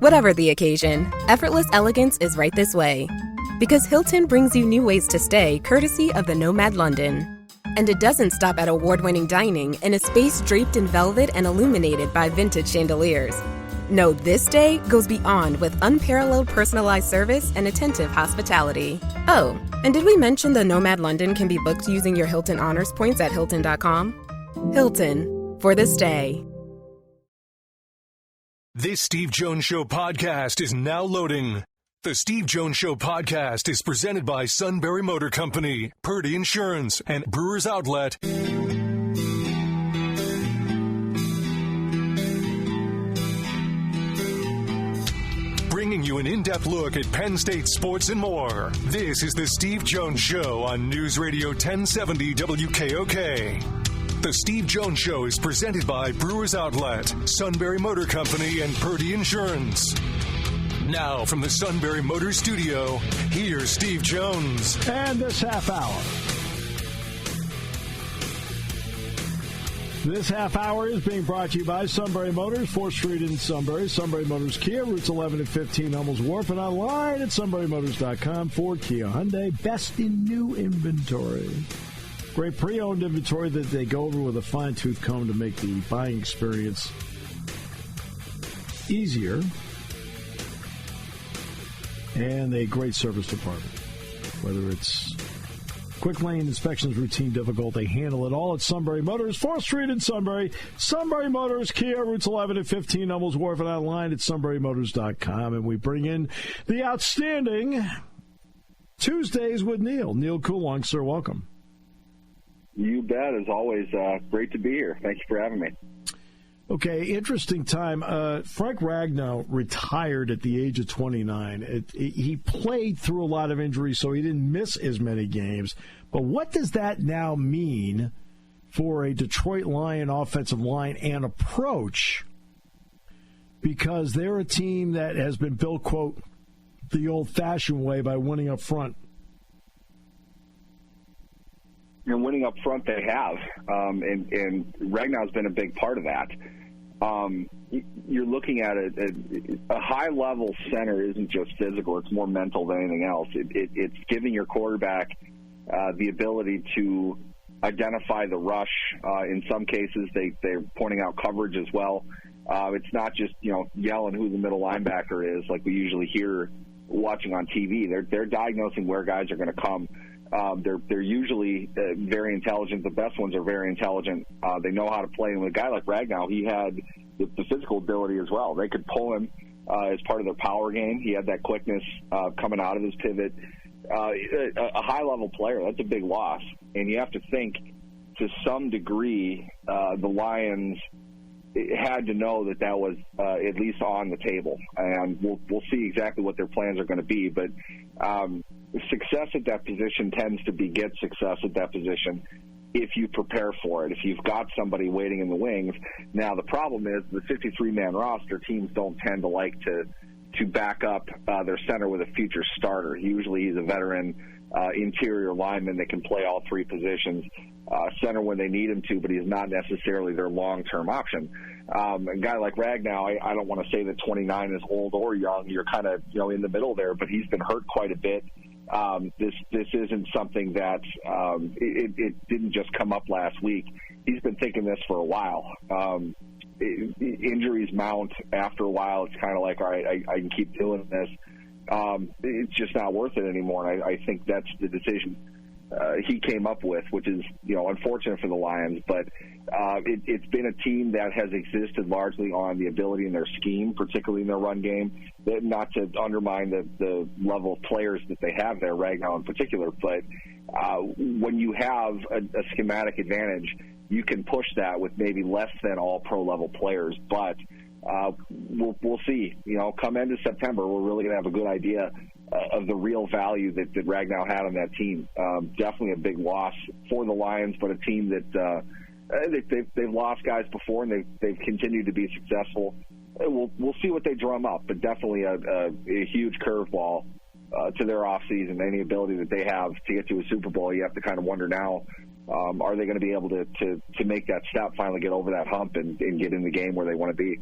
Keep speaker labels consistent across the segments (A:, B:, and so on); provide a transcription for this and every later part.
A: Whatever the occasion, effortless elegance is right this way. Because Hilton brings you new ways to stay courtesy of the Nomad London. And it doesn't stop at award-winning dining in a space draped in velvet and illuminated by vintage chandeliers. No, this day goes beyond with unparalleled personalized service and attentive hospitality. Oh, and did we mention the Nomad London can be booked using your Hilton Honors points at Hilton.com? Hilton, for the stay.
B: This Steve Jones Show podcast is now loading. The Steve Jones Show podcast is presented by Sunbury Motor Company, Purdy Insurance, and Brewers Outlet. Bringing you an in-depth look at Penn State sports and more. This is the Steve Jones Show on News Radio 1070 WKOK. The Steve Jones Show is presented by Brewers Outlet, Sunbury Motor Company, and Purdy Insurance. Now, from the Sunbury Motor Studio, here's Steve Jones.
C: And this half hour. This half hour is being brought to you by Sunbury Motors, 4th Street in Sunbury. Sunbury Motors Kia, routes 11 and 15, Hummels Wharf, and online at sunburymotors.com. Ford, Kia, Hyundai, best in new inventory. Great pre-owned inventory that they go over with a fine-tooth comb to make the buying experience easier. And a great service department. Whether it's quick lane inspections, routine, difficult, they handle it all at Sunbury Motors, 4th Street in Sunbury. Sunbury Motors, Kia, routes 11 and 15, Hummels Wharf, and online at sunburymotors.com. And we bring in the outstanding Tuesdays with Neal. Neal Coolong, sir, welcome.
D: You bet. As always, great to be here. Thank you for having me.
C: Okay, interesting time. Frank Ragnow retired at the age of 29. He played through a lot of injuries, so he didn't miss as many games. But what does that now mean for a Detroit Lion offensive line and approach? Because they're a team that has been built, quote, the old-fashioned way by winning up front.
D: And winning up front they have, and Ragnow's been a big part of that. You're looking at a high-level center isn't just physical, it's more mental than anything else. It's giving your quarterback the ability to identify the rush. In some cases, they're pointing out coverage as well. It's not just, yelling who the middle linebacker is like we usually hear watching on TV. They're diagnosing where guys are going to come. They're usually very intelligent. The best ones are very intelligent. They know how to play. And with a guy like Ragnow, he had the physical ability as well. They could pull him as part of their power game. He had that quickness coming out of his pivot. A high-level player, that's a big loss. And you have to think, to some degree, the Lions had to know that was at least on the table. And we'll see exactly what their plans are going to be. But success at that position tends to beget success at that position if you prepare for it, if you've got somebody waiting in the wings. Now, the problem is the 53-man roster, teams don't tend to like to back up their center with a future starter. Usually he's a veteran interior lineman that can play all three positions, center when they need him to, but he's not necessarily their long-term option. A guy like Ragnow, I don't want to say that 29 is old or young. You're kind of in the middle there, but he's been hurt quite a bit. This isn't something that it didn't just come up last week. He's been thinking this for a while. Injuries mount after a while. It's kind of like, all right, I can keep doing this. It's just not worth it anymore. And I think that's the decision he came up with, which is unfortunate for the Lions. But it's been a team that has existed largely on the ability in their scheme, particularly in their run game. Not to undermine the level of players that they have there, Ragnow in particular, but when you have a schematic advantage, you can push that with maybe less than all pro-level players. But we'll see. Come end of September, we're really going to have a good idea of the real value that Ragnow had on that team. Definitely a big loss for the Lions, but a team that they've lost guys before, and they've continued to be successful. We'll see what they drum up, but definitely a huge curveball to their offseason. Any ability that they have to get to a Super Bowl, you have to kind of wonder now, are they going to be able to make that step, finally get over that hump and get in the game where they want to be?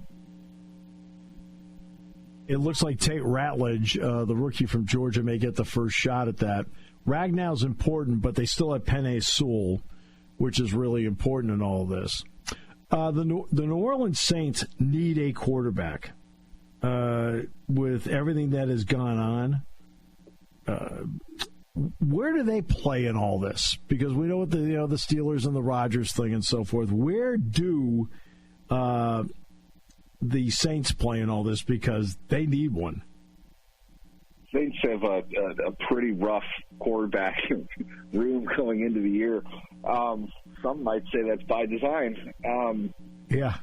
C: It looks like Tate Ratledge, the rookie from Georgia, may get the first shot at that. Ragnow's important, but they still have Penei Sewell, which is really important in all of this. The New Orleans Saints need a quarterback. With everything that has gone on, where do they play in all this? Because we know what the Steelers and the Rodgers thing and so forth. Where do the Saints play in all this? Because they need one.
D: Saints have a pretty rough quarterback room going into the year. Some might say that's by design.
C: Yeah.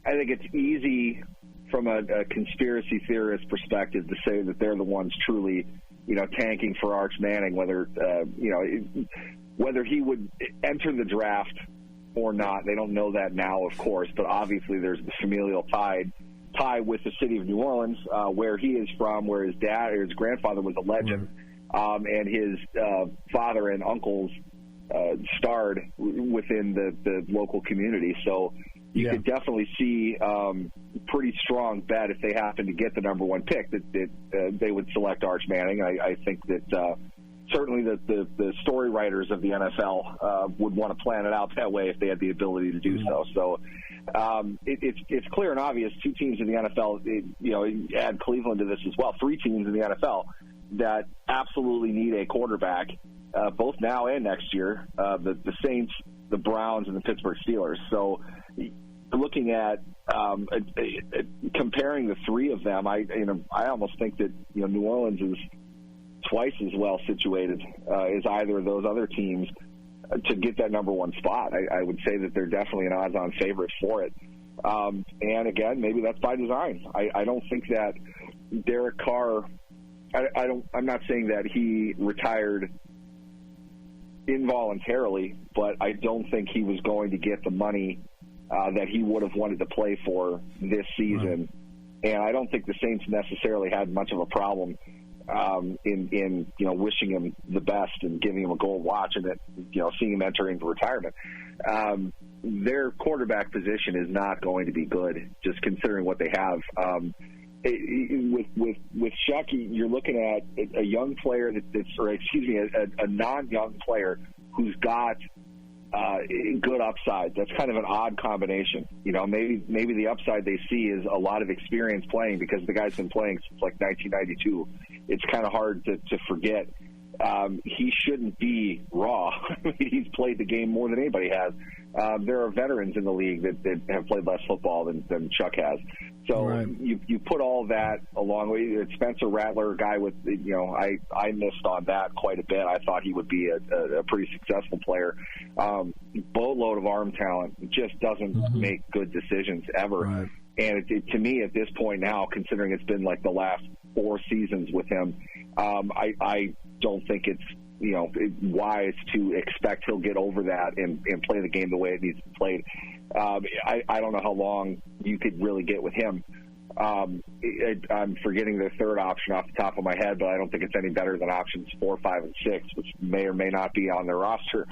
D: I think it's easy from a conspiracy theorist perspective to say that they're the ones truly, tanking for Arch Manning, whether he would enter the draft or not. They don't know that now, of course, but obviously there's the familial tie with the city of New Orleans, where he is from, where his grandfather was a legend, and his father and uncles starred within the local community. So you could definitely see pretty strong bet if they happen to get the number one pick that they would select Arch Manning. I think that certainly the story writers of the NFL would want to plan it out that way if they had the ability to do so. So it's clear and obvious. Two teams in the NFL, add Cleveland to this as well. Three teams in the NFL that absolutely need a quarterback, both now and next year. The Saints, the Browns, and the Pittsburgh Steelers. So looking at comparing the three of them, I almost think that New Orleans is twice as well situated as either of those other teams to get that number one spot. I would say that they're definitely an odds-on favorite for it. And again, maybe that's by design. I don't think that Derek Carr. I'm not saying that he retired involuntarily, but I don't think he was going to get the money that he would have wanted to play for this season. Right. And I don't think the Saints necessarily had much of a problem in wishing him the best and giving him a gold watch and seeing him enter into retirement. Their quarterback position is not going to be good, just considering what they have. With Shucky, you're looking at a young player a non-young player who's got good upside. That's kind of an odd combination. Maybe the upside they see is a lot of experience playing, because the guy's been playing since like 1992. It's kind of hard to forget. He shouldn't be raw. He's played the game more than anybody has. There are veterans in the league that have played less football than Chuck has. So right. you put all that along with Spencer Rattler, a guy with, I missed on that quite a bit. I thought he would be a pretty successful player. Boatload of arm talent, just doesn't make good decisions ever. Right. And to me, at this point now, considering it's been like the last 4 seasons with him, I don't think it's wise to expect he'll get over that and play the game the way it needs to be played. I don't know how long you could really get with him. I'm forgetting their third option off the top of my head, but I don't think it's any better than options 4, 5, and 6, which may or may not be on their roster.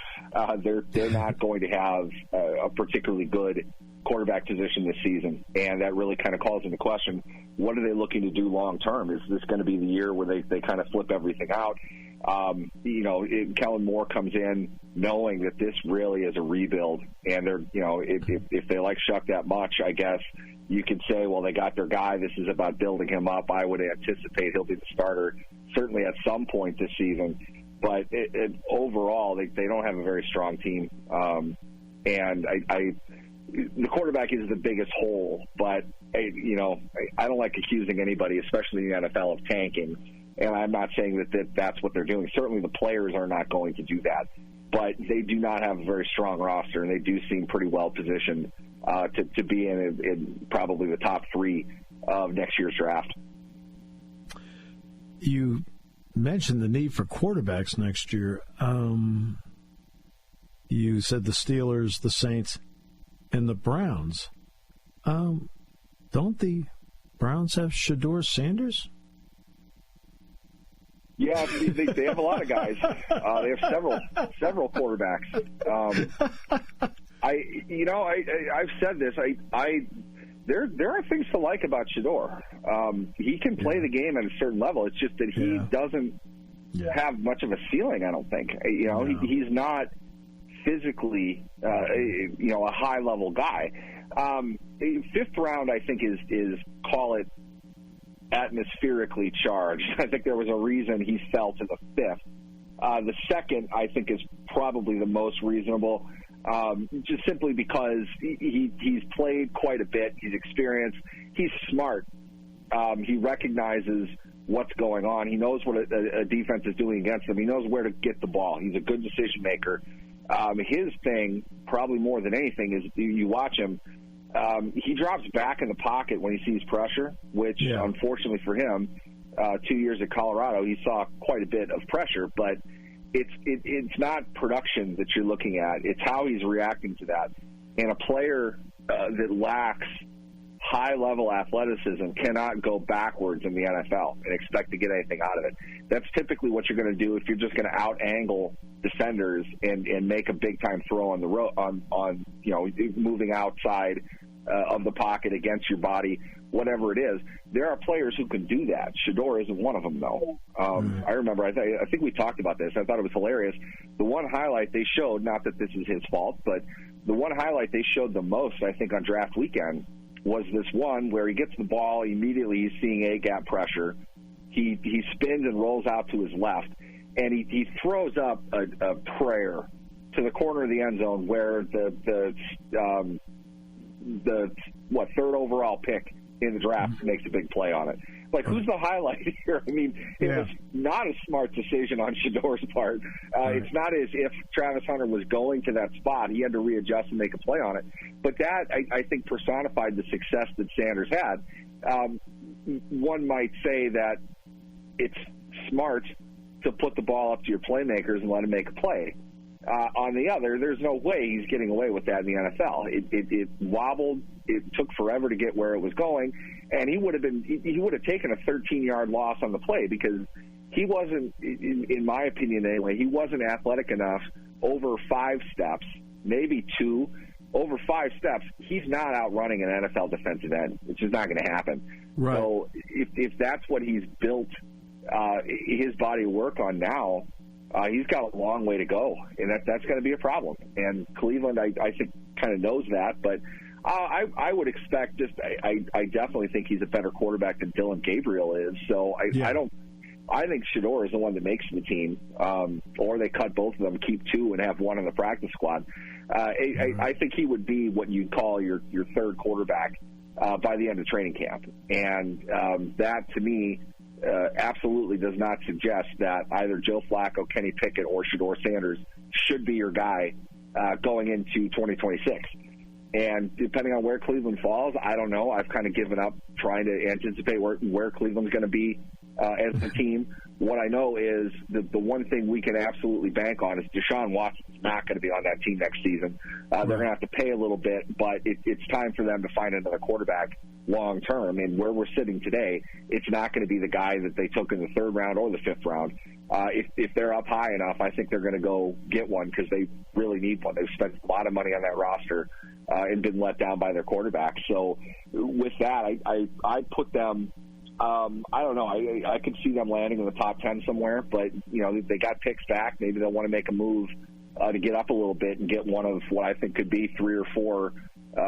D: They're not going to have a particularly good quarterback position this season, and that really kind of calls into question, what are they looking to do long term? Is this going to be the year where they kind of flip everything out? Kellen Moore comes in knowing that this really is a rebuild, and they're, if they like Shuck that much, I guess you could say, well, they got their guy. This is about building him up. I would anticipate he'll be the starter certainly at some point this season, but overall, they don't have a very strong team. And the quarterback is the biggest hole, but I don't like accusing anybody, especially in the NFL, of tanking. And I'm not saying that that's what they're doing. Certainly the players are not going to do that. But they do not have a very strong roster, and they do seem pretty well positioned to be in probably the top 3 of next year's draft.
C: You mentioned the need for quarterbacks next year. You said the Steelers, the Saints, and the Browns. Don't the Browns have Shedeur Sanders?
D: Yeah, they have a lot of guys. They have several quarterbacks. I've said this. there are things to like about Shedeur. He can play the game at a certain level. It's just that he doesn't have much of a ceiling, I don't think. He's not physically, a high-level guy. Fifth round, I think, is call it atmospherically charged. I think there was a reason he fell to the fifth. The second, I think, is probably the most reasonable, just simply because he's played quite a bit. He's experienced. He's smart. He recognizes what's going on. He knows what a defense is doing against him. He knows where to get the ball. He's a good decision maker. His thing, probably more than anything, is you watch him. He drops back in the pocket when he sees pressure, which, unfortunately for him, 2 years at Colorado, he saw quite a bit of pressure. But it's not production that you're looking at. It's how he's reacting to that. And a player that lacks high-level athleticism cannot go backwards in the NFL and expect to get anything out of it. That's typically what you're going to do if you're just going to out-angle defenders and make a big-time throw on the moving outside of the pocket against your body, whatever it is. There are players who can do that. Shedeur isn't one of them, though. I remember, I think we talked about this. I thought it was hilarious. The one highlight they showed, not that this is his fault, but the one highlight they showed the most, I think, on draft weekend was this one where he gets the ball, immediately he's seeing A-gap pressure. He spins and rolls out to his left, and he throws up a prayer to the corner of the end zone where the third overall pick in the draft makes a big play on it. Like, who's the highlight here? I mean, it was not a smart decision on Shedeur's part. It's not as if Travis Hunter was going to that spot. He had to readjust and make a play on it. But that, I think, personified the success that Sanders had. One might say that it's smart to put the ball up to your playmakers and let them make a play. On the other, there's no way he's getting away with that in the NFL. It wobbled. It took forever to get where it was going, and he would have taken a 13-yard loss on the play because he wasn't, in my opinion anyway, he wasn't athletic enough over 5 steps, maybe 2. Over 5 steps, he's not outrunning an NFL defensive end. It's just not going to happen. Right. So if that's what he's built his body of work on now, he's got a long way to go, and that's going to be a problem. And Cleveland, I think, kind of knows that. But I would expect I definitely think he's a better quarterback than Dylan Gabriel is. So I think Shedeur is the one that makes the team, or they cut both of them, keep 2, and have 1 on the practice squad. I think he would be what you'd call your third quarterback by the end of training camp. And that, to me, absolutely does not suggest that either Joe Flacco, Kenny Pickett, or Shedeur Sanders should be your guy going into 2026. And depending on where Cleveland falls, I don't know. I've kind of given up trying to anticipate where Cleveland's going to be as a team. What I know is the one thing we can absolutely bank on is Deshaun Watson's not going to be on that team next season. They're going to have to pay a little bit, but it's time for them to find another quarterback long term. And where we're sitting today, it's not going to be the guy that they took in the 3rd round or the 5th round. If they're up high enough, I think they're going to go get one because they really need one. They've spent a lot of money on that roster and been let down by their quarterback. So with that, I put them. I don't know. I could see them landing in the top 10 somewhere, but they got picks back. Maybe they'll want to make a move to get up a little bit and get one of what I think could be 3 or 4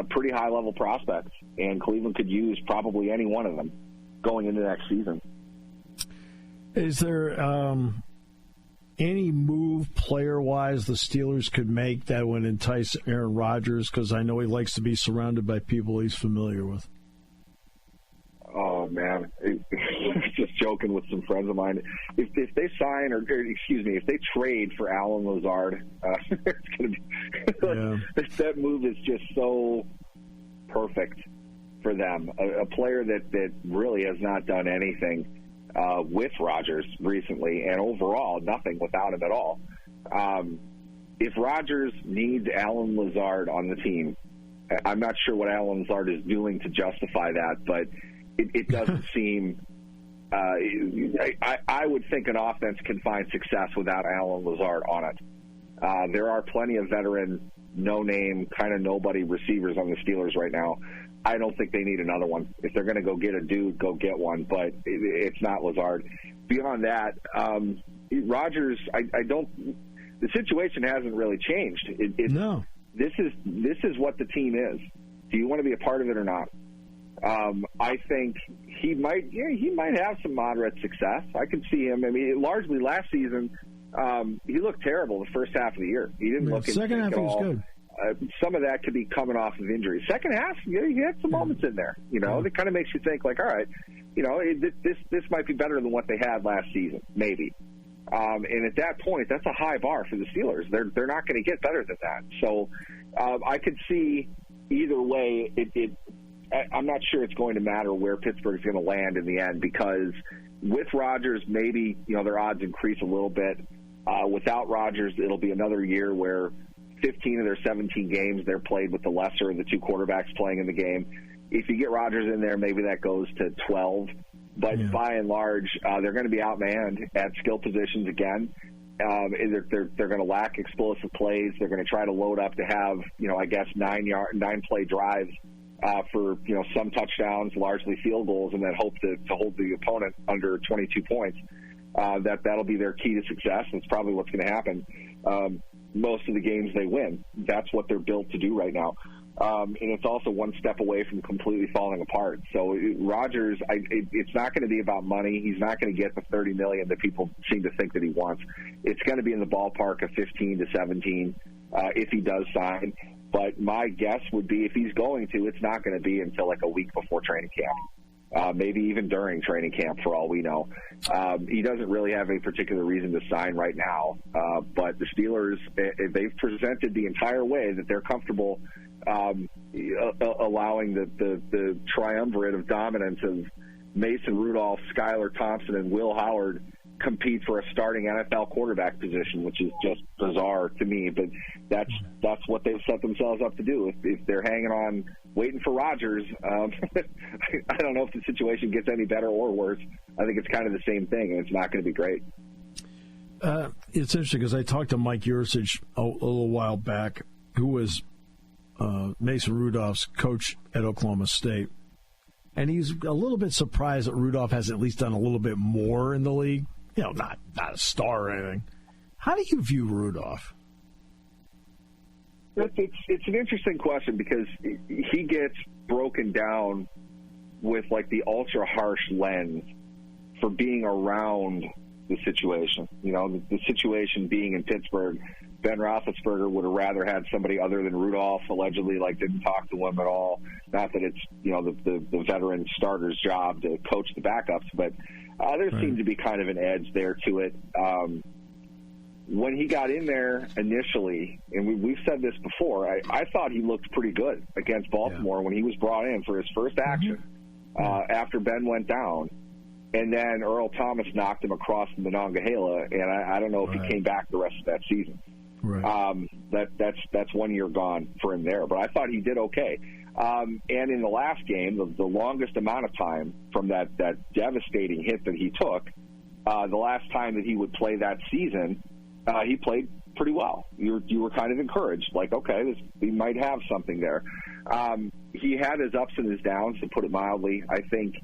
D: pretty high-level prospects. And Cleveland could use probably any one of them going into next season.
C: Is there any move player-wise the Steelers could make that would entice Aaron Rodgers? Because I know he likes to be surrounded by people he's familiar with.
D: Oh, man. Just joking with some friends of mine. If they sign if they trade for Alan Lazard, it's going to be that move is just so perfect for them. A player that really has not done anything with Rodgers recently, and overall nothing without him at all. If Rodgers needs Alan Lazard on the team, I'm not sure what Alan Lazard is doing to justify that, but it doesn't seem I would think an offense can find success without Alan Lazard on it. There are plenty of veteran, no-name, kind of nobody receivers on the Steelers right now. I don't think they need another one. If they're going to go get a dude, go get one. But it's not Lazard. Beyond that, Rodgers, I don't. The situation hasn't really changed.
C: No.
D: This is what the team is. Do you want to be a part of it or not? I think he might have some moderate success. I could see him. I mean, largely last season, he looked terrible the first half of the year. He didn't look.
C: Second half, he was good.
D: Some of that could be coming off of injury. Second half, he had some moments in there. That kind of makes you think, like, all right, this might be better than what they had last season, maybe. And at that point, that's a high bar for the Steelers. They're not going to get better than that. So I could see either way. I'm not sure it's going to matter where Pittsburgh's going to land in the end, because with Rodgers, maybe their odds increase a little bit. Without Rodgers, it'll be another year where 15 of their 17 games they're played with the lesser of the two quarterbacks playing in the game. If you get Rodgers in there, maybe that goes to 12. But by and large, they're going to be outmanned at skill positions again. They're going to lack explosive plays. They're going to try to load up to have 9-play drives for some touchdowns, largely field goals, and then hope to hold the opponent under 22 points. That'll be their key to success. That's probably what's going to happen. Most of the games they win. That's what they're built to do right now. And it's also one step away from completely falling apart. So Rodgers, it's not going to be about money. He's not going to get the $30 million that people seem to think that he wants. It's going to be in the ballpark of 15 to 17 if he does sign. But my guess would be if he's going to, it's not going to be until like a week before training camp. Maybe even during training camp, for all we know. He doesn't really have a particular reason to sign right now. But the Steelers, they've presented the entire way that they're comfortable allowing the triumvirate of dominance of Mason Rudolph, Skylar Thompson, and Will Howard compete for a starting NFL quarterback position, which is just bizarre to me. But that's what they've set themselves up to do. If they're hanging on, waiting for Rodgers, I don't know if the situation gets any better or worse. I think it's kind of the same thing, and it's not going to be great.
C: It's interesting because I talked to Mike Yursich a little while back, who was Mason Rudolph's coach at Oklahoma State. And he's a little bit surprised that Rudolph has at least done a little bit more in the league. Not a star or anything. How do you view Rudolph?
D: It's an interesting question because he gets broken down with like the ultra harsh lens for being around the situation. The situation being in Pittsburgh. Ben Roethlisberger would have rather had somebody other than Rudolph, allegedly, didn't talk to him at all. Not that it's, the veteran starter's job to coach the backups, but there seemed to be kind of an edge there to it. When he got in there initially, and we've said this before, I thought he looked pretty good against Baltimore when he was brought in for his first action after Ben went down. And then Earl Thomas knocked him across the Monongahela, and I don't know if he came back the rest of that season. Right. That's 1 year gone for him there, but I thought he did okay. And in the last game, the longest amount of time from that devastating hit that he took, the last time that he would play that season, he played pretty well. You were kind of encouraged, he might have something there. He had his ups and his downs, to put it mildly. I think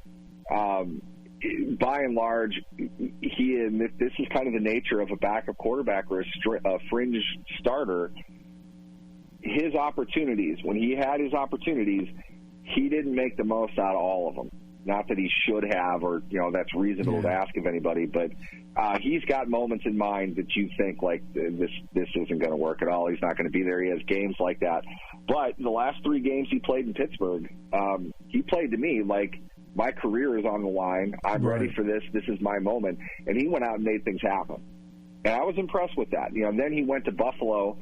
D: by and large, this is kind of the nature of a backup quarterback or a fringe starter. His opportunities, when he had his opportunities, he didn't make the most out of all of them. Not that he should have, or that's reasonable to ask of anybody, but he's got moments in mind that you think this isn't going to work at all. He's not going to be there. He has games like that. But the last 3 games he played in Pittsburgh, he played to me like, my career is on the line. I'm ready for this. This is my moment. And he went out and made things happen. And I was impressed with that. And then he went to Buffalo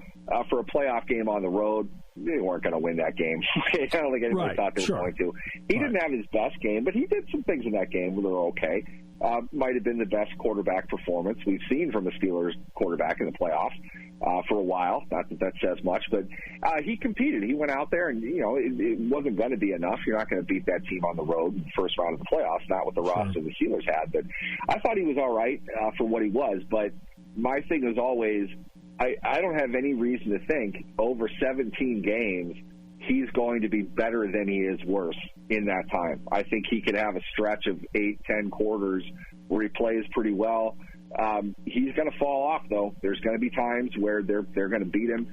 D: for a playoff game on the road. They weren't going to win that game. I don't think anybody thought they were going to. He didn't have his best game, but he did some things in that game that were okay. Might have been the best quarterback performance we've seen from a Steelers quarterback in the playoffs for a while. Not that that says much, but he competed. He went out there, and it wasn't going to be enough. You're not going to beat that team on the road in the first round of the playoffs, not with the roster the Steelers had. But I thought he was all right for what he was. But my thing was always, I don't have any reason to think over 17 games he's going to be better than he is worse in that time. I think he could have a stretch of 8-10 quarters where he plays pretty well. He's going to fall off, though. There's going to be times where they're going to beat him.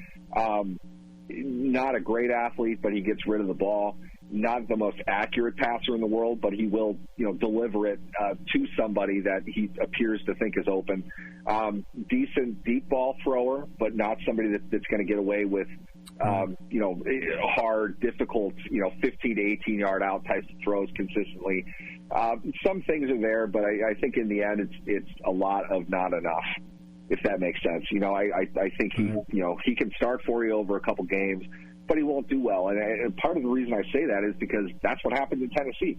D: Not a great athlete, but he gets rid of the ball. Not the most accurate passer in the world, but he will, deliver it to somebody that he appears to think is open. Decent deep ball thrower, but not somebody that's going to get away with, hard, difficult, 15 to 18 yard out types of throws consistently. Some things are there, but I think in the end it's a lot of not enough, if that makes sense. I think he can start for you over a couple games, but he won't do well. And part of the reason I say that is because that's what happened in Tennessee.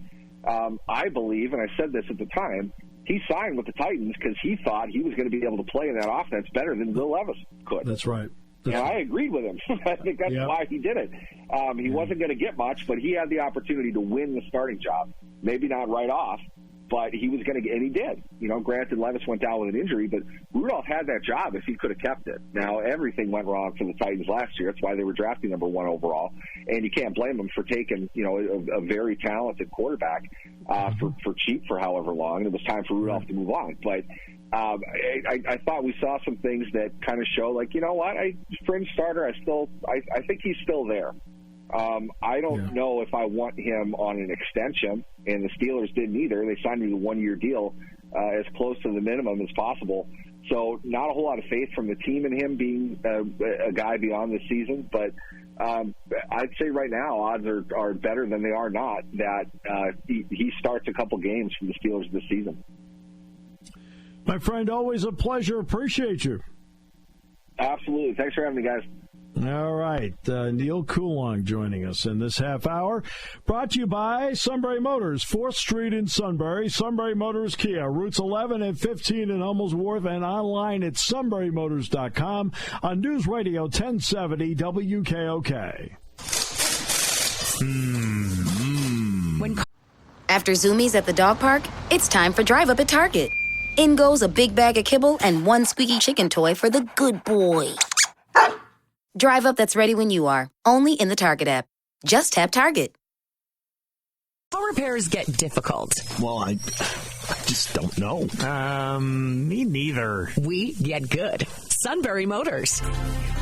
D: I believe, and I said this at the time, he signed with the Titans because he thought he was going to be able to play in that offense better than Will Levis could.
C: That's right.
D: And I agreed with him. I think that's why he did it. He wasn't going to get much, but he had the opportunity to win the starting job. Maybe not right off, but he was going to get, and he did. Granted, Levis went down with an injury, but Rudolph had that job if he could have kept it. Now, everything went wrong for the Titans last year. That's why they were drafting number 1 overall, and you can't blame them for taking, a very talented quarterback for cheap for however long. It was time for Rudolph to move on, but I thought we saw some things that kind of show, like, fringe starter. I think he's still there. I don't know if I want him on an extension, and the Steelers didn't either. They signed him to a 1-year deal, as close to the minimum as possible. So not a whole lot of faith from the team in him being a guy beyond this season. But I'd say right now odds are better than they are not that he starts a couple games for the Steelers this season.
C: My friend, always a pleasure. Appreciate you.
D: Absolutely. Thanks for having me, guys.
C: All right. Neal Coolong joining us in this half hour. Brought to you by Sunbury Motors, 4th Street in Sunbury. Sunbury Motors Kia, routes 11 and 15 in Hummels Wharf, and online at sunburymotors.com on News Radio 1070 WKOK.
E: After Zoomies at the dog park, it's time for Drive Up at Target. In goes a big bag of kibble and one squeaky chicken toy for the good boy. Drive Up that's ready when you are, only in the Target app. Just tap Target.
F: How repairs get difficult?
G: Well, I just don't know. Me neither.
F: We get good. Sunbury Motors.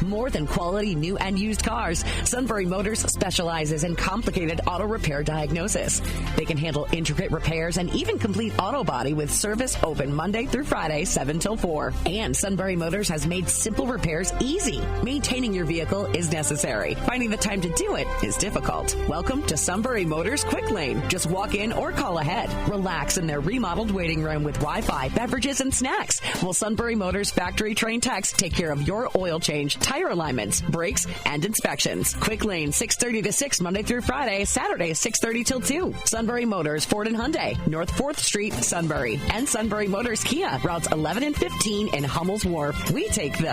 F: More than quality new and used cars, Sunbury Motors specializes in complicated auto repair diagnosis. They can handle intricate repairs and even complete auto body with service open Monday through Friday, 7 till 4. And Sunbury Motors has made simple repairs easy. Maintaining your vehicle is necessary. Finding the time to do it is difficult. Welcome to Sunbury Motors Quick Lane. Just walk in or call ahead. Relax in their remodeled waiting room with Wi-Fi, beverages, and snacks. While Sunbury Motors factory-trained techs take care of your oil change, tire alignments, brakes, and inspections. Quick Lane, 6:30 to 6, Monday through Friday, Saturday, 6:30 till 2. Sunbury Motors, Ford and Hyundai, North 4th Street, Sunbury. And Sunbury Motors Kia, routes 11 and 15 in Hummels Wharf. We take the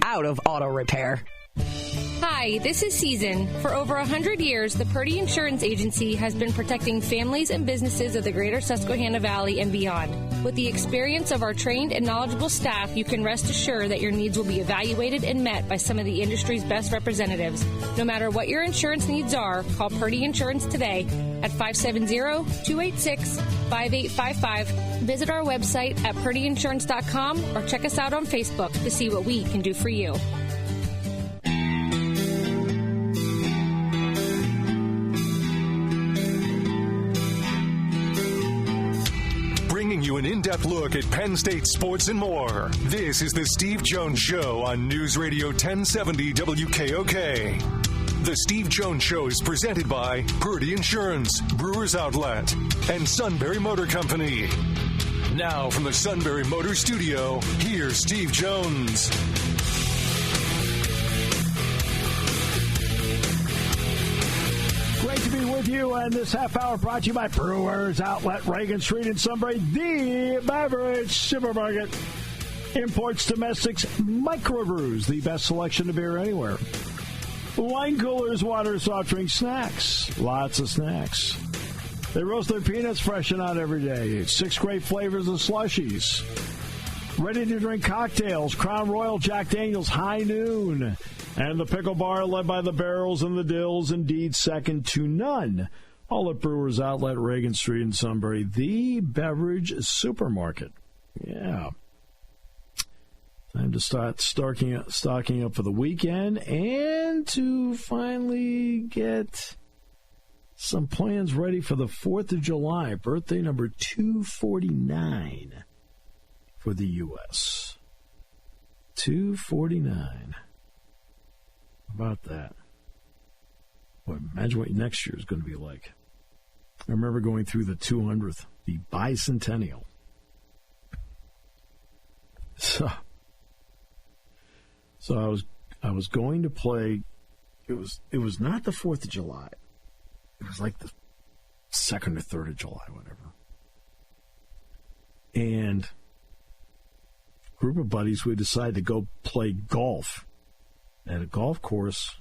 F: out of auto repair.
H: Hi, this is Season. For over 100 years, the Purdy Insurance Agency has been protecting families and businesses of the greater Susquehanna Valley and beyond. With the experience of our trained and knowledgeable staff, you can rest assured that your needs will be evaluated and met by some of the industry's best representatives. No matter what your insurance needs are, call Purdy Insurance today at 570-286-5855. Visit our website at purdyinsurance.com or check us out on Facebook to see what we can do for you.
B: Bringing you an in-depth look at Penn State sports and more. This is the Steve Jones Show on News Radio 1070 WKOK. The Steve Jones Show is presented by Purdy Insurance, Brewers Outlet, and Sunbury Motor Company. Now from the Sunbury Motor Studio, here's Steve Jones.
C: Great to be with you, and this half hour brought to you by Brewers Outlet, Reagan Street in Sunbury, the beverage supermarket. Imports, domestics, microbrews, the best selection of beer anywhere. Wine coolers, water, soft drinks, snacks. Lots of snacks. They roast their peanuts fresh and out every day. 6 great flavors of slushies. Ready-to-drink cocktails, Crown Royal, Jack Daniels, High Noon. And the Pickle Bar, led by the Barrels and the Dills, indeed second to none. All at Brewers Outlet, Reagan Street in Sunbury, the beverage supermarket. Yeah. Time to start stocking up for the weekend and to finally get some plans ready for the 4th of July, birthday number 249 for the U.S. 249. How about that? Boy, imagine what next year is going to be like. I remember going through the 200th, the bicentennial. So I was going to play. It was not the 4th of July. It was like the 2nd or 3rd of July, whatever. And a group of buddies, we decided to go play golf at a golf course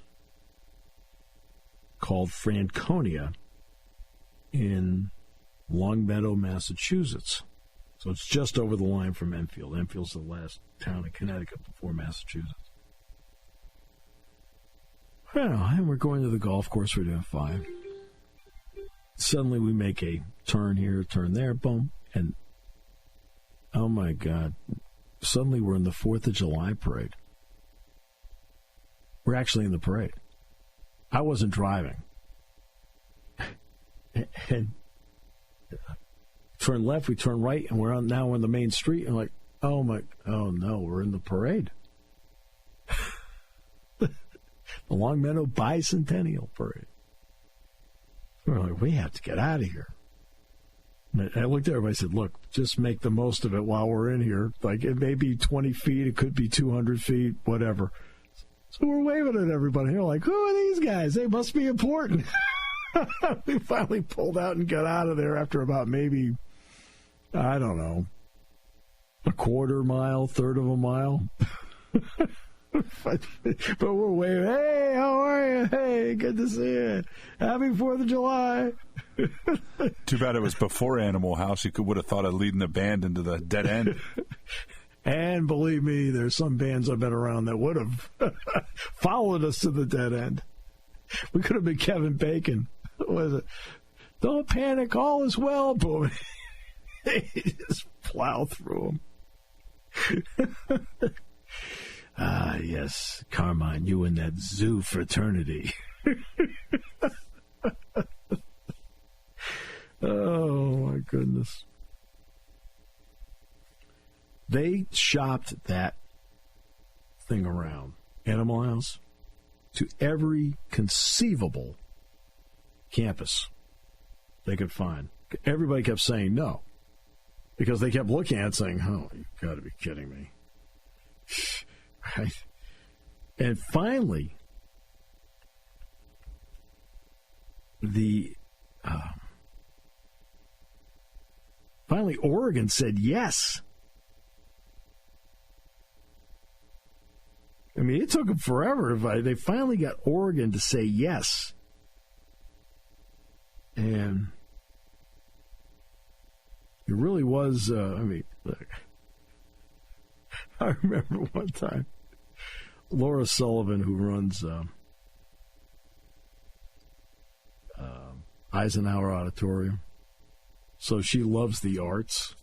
C: called Franconia in Longmeadow, Massachusetts. So it's just over the line from Enfield. Enfield's the last town in Connecticut before Massachusetts. Well, and we're going to the golf course. We're doing fine. Suddenly we make a turn here, turn there, boom. And, oh, my God, suddenly we're in the 4th of July parade. We're actually in the parade. I wasn't driving. And turn left, we turn right, and we're on the main street. And like, oh no, we're in the parade. The Longmeadow Bicentennial Parade. We're like, we have to get out of here. And I looked at everybody and said, look, just make the most of it while we're in here. Like, it may be 20 feet, it could be 200 feet, whatever. So we're waving at everybody. They're like, who are these guys? They must be important. We finally pulled out and got out of there after about maybe, I don't know, a quarter mile, third of a mile. But we're waving, hey, how are you? Hey, good to see you. Happy 4th of July.
I: Too bad it was before Animal House. You would have thought of leading the band into the dead end.
C: And believe me, there's some bands I've been around that would have followed us to the dead end. We could have been Kevin Bacon. What was it? Don't panic, all is well. Boom. Just plow through them. Ah, yes, Carmine, you and that zoo fraternity. Oh, my goodness. They shopped that thing around, Animal House, to every conceivable campus they could find. Everybody kept saying no, because they kept looking at it saying, oh, you've got to be kidding me. Right? And finally, Oregon said yes. I mean, it took them forever. They finally got Oregon to say yes. And it really was, look, I remember one time, Laura Sullivan, who runs Eisenhower Auditorium, so she loves the arts.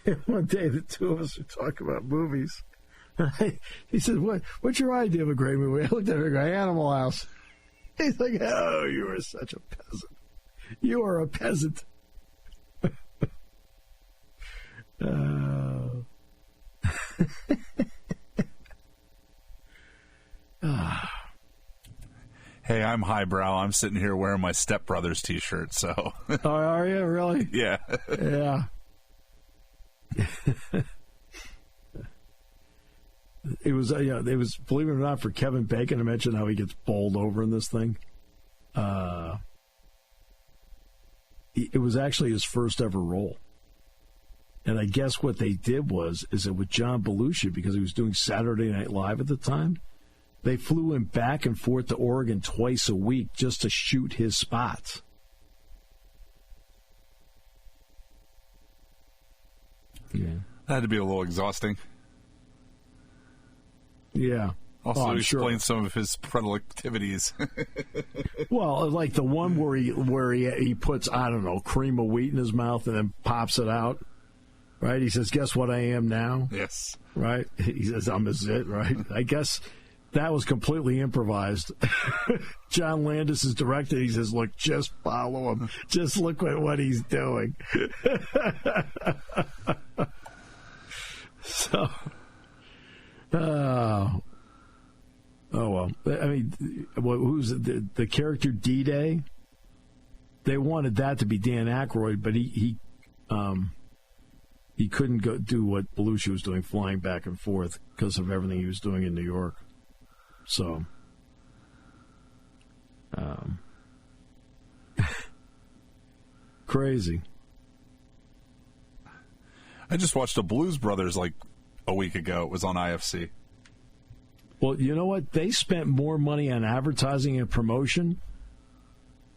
C: And one day, the two of us were talking about movies. He said, what's your idea of a great movie? I looked at her and go, Animal House. He's like, oh, you are such a peasant. You are a peasant.
I: Hey, I'm highbrow. I'm sitting here wearing my Step Brothers T-shirt. So,
C: oh, are you really?
I: Yeah,
C: yeah. It was, it was, believe it or not, for Kevin Bacon to mention how he gets bowled over in this thing. It was actually his first ever role. And I guess what they did is that with John Belushi, because he was doing Saturday Night Live at the time, they flew him back and forth to Oregon twice a week just to shoot his spots. Yeah.
I: That had to be a little exhausting.
C: Yeah.
I: Also, explain some of his predilectivities.
C: Well, like the one where he puts, I don't know, cream of wheat in his mouth and then pops it out. Right? He says, "Guess what I am now?"
I: Yes.
C: Right? He says, "I'm a zit." Right? I guess that was completely improvised. John Landis is directed. He says, "Look, just follow him. Just look at what he's doing." So, oh well. I mean, who's the character D-Day? They wanted that to be Dan Aykroyd, but he couldn't go do what Belushi was doing, flying back and forth because of everything he was doing in New York. So, crazy.
I: I just watched the Blues Brothers like a week ago. It was on IFC.
C: Well, you know what? They spent more money on advertising and promotion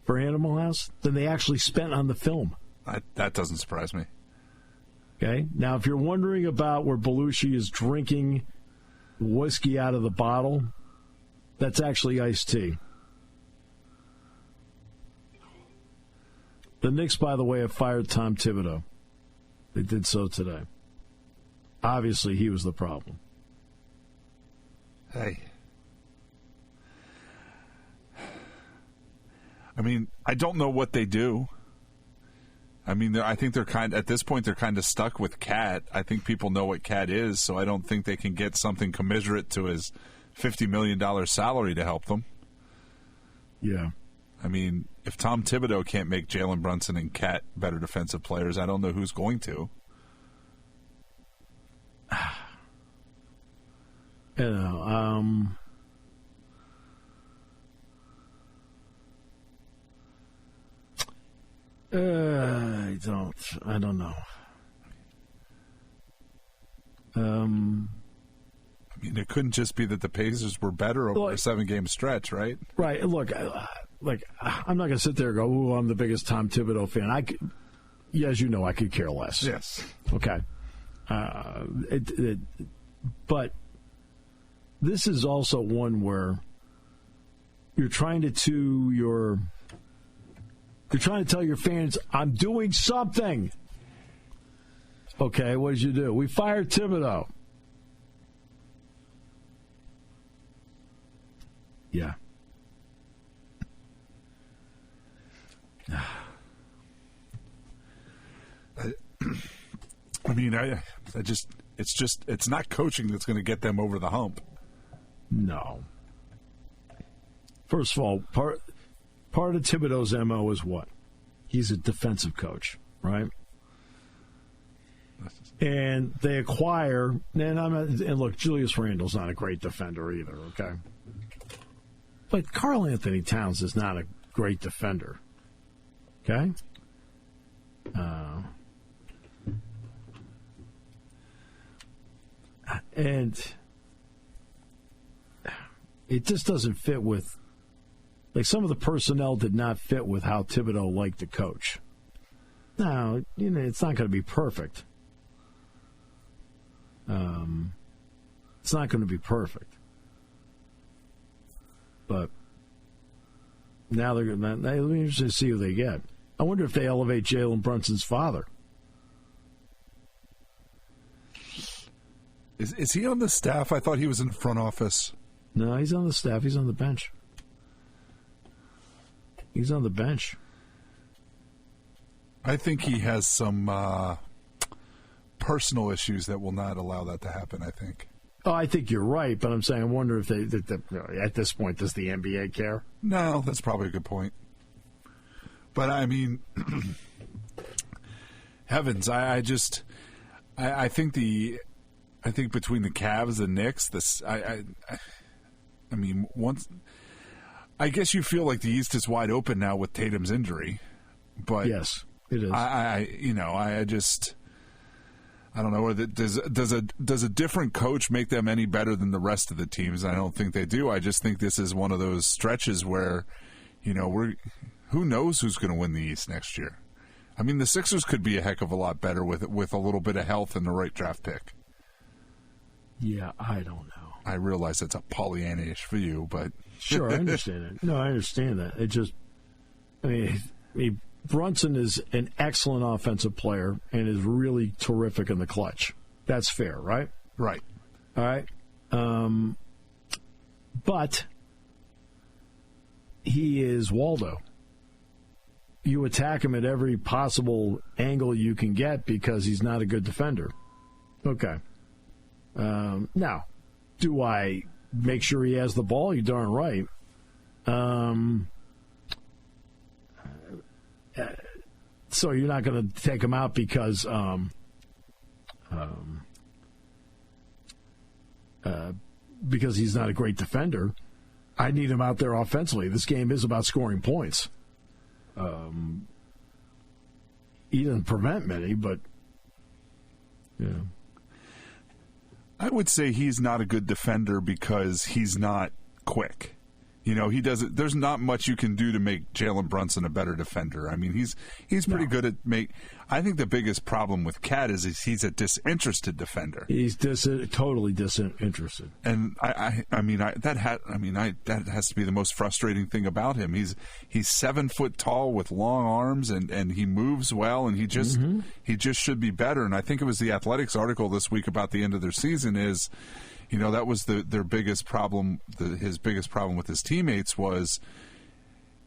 C: for Animal House than they actually spent on the film.
I: That doesn't surprise me.
C: Okay. Now, if you're wondering about where Belushi is drinking whiskey out of the bottle, that's actually iced tea. The Knicks, by the way, have fired Tom Thibodeau. They did so today. Obviously, he was the problem.
I: Hey. I mean, I don't know what they do. I mean, I think at this point, they're kind of stuck with Cat. I think people know what Cat is, so I don't think they can get something commensurate to his $50 million salary to help them.
C: Yeah.
I: I mean, if Tom Thibodeau can't make Jalen Brunson and Cat better defensive players, I don't know who's going to.
C: You know, I don't know.
I: I mean, it couldn't just be that the Pacers were better over a 7-game stretch, right?
C: Right. Look, I'm not going to sit there and go, "Ooh, I'm the biggest Tom Thibodeau fan." As you know, I could care less.
I: Yes.
C: Okay. But this is also one where you're trying to tell your fans, "I'm doing something." Okay, what did you do? We fired Thibodeau. Yeah.
I: I mean, it's not coaching that's going to get them over the hump.
C: No. First of all, part of Thibodeau's MO is what? He's a defensive coach, right? And they acquire, and look, Julius Randle's not a great defender either, okay? But Karl Anthony Towns is not a great defender, okay? And it just doesn't fit with, like, some of the personnel did not fit with how Thibodeau liked to coach. Now, it's not going to be perfect. It's not going to be perfect. But now they're going to, it'll be interesting to see who they get. I wonder if they elevate Jalen Brunson's father.
I: Is he on the staff? I thought he was in the front office.
C: No, he's on the staff. He's on the bench. He's on the bench.
I: I think he has some personal issues that will not allow that to happen, I think.
C: Oh, I think you're right, but I'm saying I wonder if at this point, does the NBA care?
I: No, that's probably a good point. But, I mean, heavens, I think between the Cavs and Knicks, I mean, I guess you feel like the East is wide open now with Tatum's injury, but
C: yes, it is.
I: I don't know. Does a different coach make them any better than the rest of the teams? I don't think they do. I just think this is one of those stretches where, who knows who's going to win the East next year? I mean, the Sixers could be a heck of a lot better with a little bit of health and the right draft pick.
C: Yeah, I don't know.
I: I realize that's a Pollyanna-ish view, but
C: sure, I understand it. No, I understand that. It just, I mean, Brunson is an excellent offensive player and is really terrific in the clutch. That's fair, right?
I: Right.
C: All right. But he is Waldo. You attack him at every possible angle you can get because he's not a good defender. Okay. Now, do I make sure he has the ball? You're darn right. So you're not going to take him out because he's not a great defender. I need him out there offensively. This game is about scoring points. He doesn't prevent many, but yeah.
I: I would say he's not a good defender because he's not quick. You know, he doesn't. There's not much you can do to make Jalen Brunson a better defender. I mean, he's pretty good at I think the biggest problem with Cat is he's a disinterested defender.
C: He's totally disinterested.
I: And that has to be the most frustrating thing about him. He's 7 foot tall with long arms and he moves well and he just should be better. And I think it was the Athletics article this week about the end of their season is, you know, that was their biggest problem. His biggest problem with his teammates was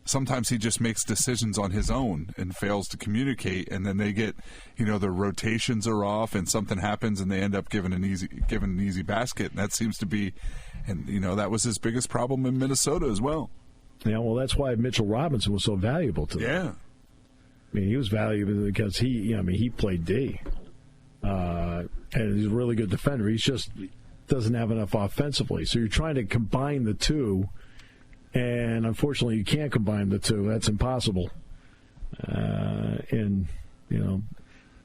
I: sometimes he just makes decisions on his own and fails to communicate, and then they get, you know, their rotations are off and something happens and they end up giving an easy basket, and that seems to be, and you know, that was his biggest problem in Minnesota as well.
C: Yeah, well, that's why Mitchell Robinson was so valuable to them.
I: Yeah,
C: I mean, he was valuable because he played D, and he's a really good defender. He's just doesn't have enough offensively. So you're trying to combine the two, and unfortunately you can't combine the two. That's impossible. And, you know,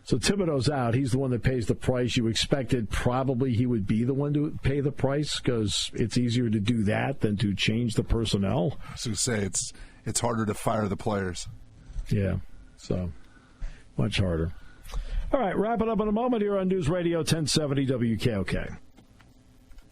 C: so Thibodeau's out. He's the one that pays the price. You expected probably he would be the one to pay the price because it's easier to do that than to change the personnel.
I: So you say it's harder to fire the players.
C: Yeah, so much harder. All right, wrap it up in a moment here on News Radio 1070 WKOK.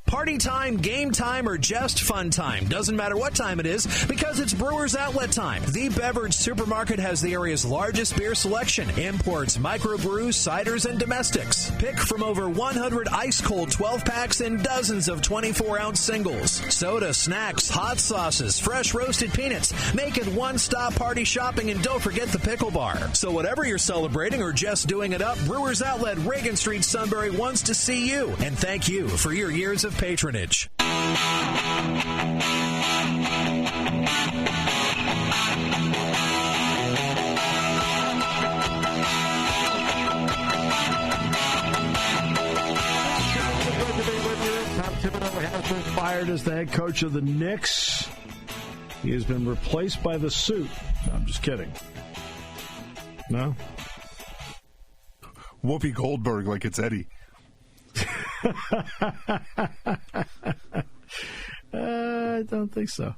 J: Party time, game time, or just fun time. Doesn't matter what time it is because it's Brewers Outlet time. The beverage supermarket has the area's largest beer selection. Imports, microbrews, ciders, and domestics. Pick from over 100 ice-cold 12-packs and dozens of 24-ounce singles. Soda, snacks, hot sauces, fresh roasted peanuts. Make it one-stop party shopping, and don't forget the pickle bar. So whatever you're celebrating or just doing it up, Brewers Outlet, Reagan Street, Sunbury wants to see you. And thank you for your years of patronage.
C: Tom Thibodeau has been fired as the head coach of the Knicks. He has been replaced by the suit. No, I'm just kidding. No?
I: Whoopi Goldberg like it's Eddie.
C: I don't think so.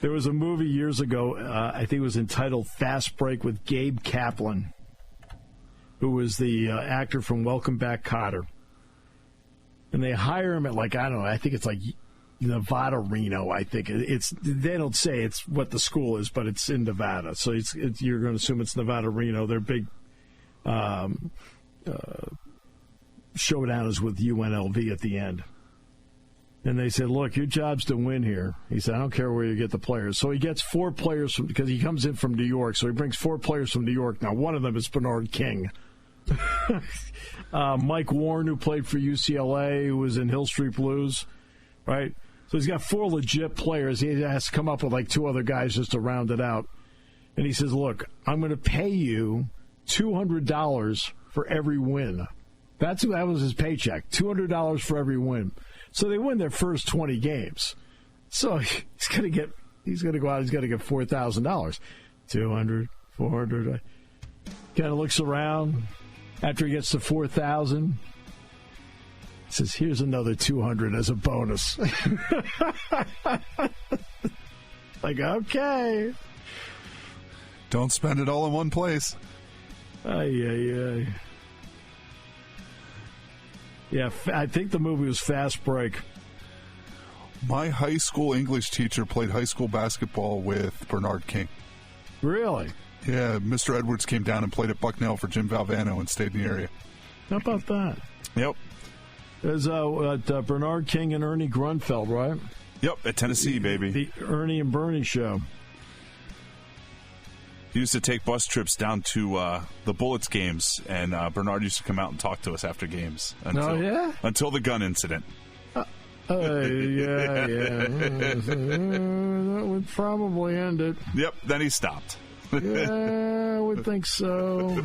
C: There was a movie years ago, I think it was entitled Fast Break with Gabe Kaplan, who was the actor from Welcome Back, Kotter. And they hire him at I think it's like Nevada, Reno, I think. They don't say it's what the school is, but it's in Nevada. So you're going to assume it's Nevada, Reno. Their big showdown is with UNLV at the end. And they said, look, your job's to win here. He said, I don't care where you get the players. So he gets 4 players because he comes in from New York. So he brings 4 players from New York. Now, one of them is Bernard King. Mike Warren, who played for UCLA, who was in Hill Street Blues, right? So he's got 4 legit players. He has to come up with 2 other guys just to round it out. And he says, look, I'm going to pay you $200 for every win. That was his paycheck, $200 for every win. So they win their first 20 games. So he's going to go out, he's got to get $4,000. 200, 400. Kind of looks around after he gets to 4,000. He says, here's another 200 as a bonus. Okay.
I: Don't spend it all in one place.
C: Ay. Yeah, I think the movie was Fast Break.
I: My high school English teacher played high school basketball with Bernard King.
C: Really?
I: Yeah, Mr. Edwards came down and played at Bucknell for Jim Valvano and stayed in the area.
C: How about that?
I: Yep.
C: There's Bernard King and Ernie Grunfeld, right?
I: Yep, at Tennessee, baby.
C: The Ernie and Bernie show.
I: He used to take bus trips down to the Bullets games, and Bernard used to come out and talk to us after games. Until the gun incident.
C: Yeah. That would probably end it.
I: Yep, then he stopped.
C: Yeah, I would think so.